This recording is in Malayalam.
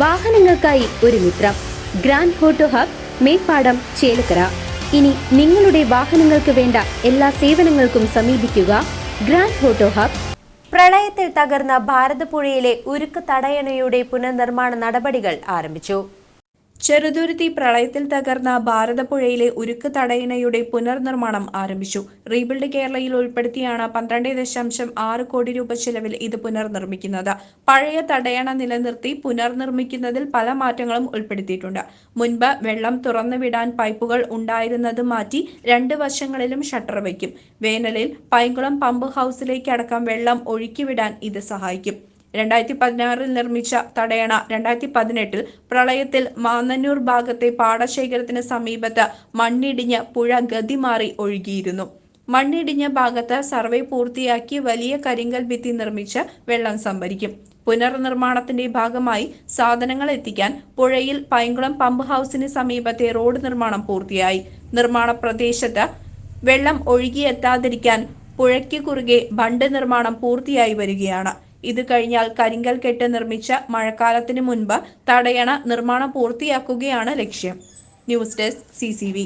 വാഹനങ്ങൾക്കായി ഒരു മിത്രം. Grand auto hub, Meppadam, Chelakkara. ഇനി നിങ്ങളുടെ വാഹനങ്ങൾക്ക് വേണ്ട എല്ലാ സേവനങ്ങൾക്കും സമീപിക്കുക ഗ്രാൻഡ് ഓട്ടോ ഹബ്. പ്രളയത്തിൽ തകർന്ന ഭാരതപ്പുഴയിലെ ഉരുക്ക് തടയണയുടെ പുനർനിർമ്മാണ നടപടികൾ ആരംഭിച്ചു. ചെറുതുരുത്തി പ്രളയത്തിൽ തകർന്ന ഭാരതപ്പുഴയിലെ ഉരുക്ക് തടയണയുടെ പുനർനിർമ്മാണം ആരംഭിച്ചു. റീബിൽഡ് കേരളയിൽ ഉൾപ്പെടുത്തിയാണ് 12.6 കോടി രൂപ ചെലവിൽ ഇത് പുനർനിർമ്മിക്കുന്നത്. പഴയ തടയണ നിലനിർത്തി പുനർനിർമ്മിക്കുന്നതിൽ പല മാറ്റങ്ങളും ഉൾപ്പെടുത്തിയിട്ടുണ്ട്. മുൻപ് വെള്ളം തുറന്നുവിടാൻ പൈപ്പുകൾ ഉണ്ടായിരുന്നത് മാറ്റി 2 വശങ്ങളിലും ഷട്ടർ വയ്ക്കും. വേനലിൽ പൈങ്കുളം പമ്പ് ഹൗസിലേക്കടക്കം വെള്ളം ഒഴുക്കിവിടാൻ ഇത് സഹായിക്കും. 2016 നിർമ്മിച്ച തടയണ 2018 പ്രളയത്തിൽ മാന്നന്നൂർ ഭാഗത്തെ പാടശേഖരത്തിന് സമീപത്ത് മണ്ണിടിഞ്ഞ് പുഴ ഗതിമാറി ഒഴുകിയിരുന്നു. മണ്ണിടിഞ്ഞ ഭാഗത്ത് സർവേ പൂർത്തിയാക്കി വലിയ കരിങ്കൽ ഭിത്തി നിർമ്മിച്ച് വെള്ളം സംഭരിക്കും. പുനർനിർമ്മാണത്തിന്റെ ഭാഗമായി സാധനങ്ങൾ എത്തിക്കാൻ പുഴയിൽ പൈങ്കുളം പമ്പ് ഹൗസിന് സമീപത്തെ റോഡ് നിർമ്മാണം പൂർത്തിയായി. നിർമ്മാണ പ്രദേശത്ത് വെള്ളം ഒഴുകിയെത്താതിരിക്കാൻ പുഴയ്ക്ക് കുറുകെ ബണ്ട് നിർമ്മാണം പൂർത്തിയായി വരികയാണ്. ഇത് കഴിഞ്ഞാൽ കരിങ്കൽ കെട്ട് നിർമ്മിച്ച മഴക്കാലത്തിന് മുൻപ് തടയണ നിർമ്മാണം പൂർത്തിയാക്കുകയാണ് ലക്ഷ്യം. News desk CCV.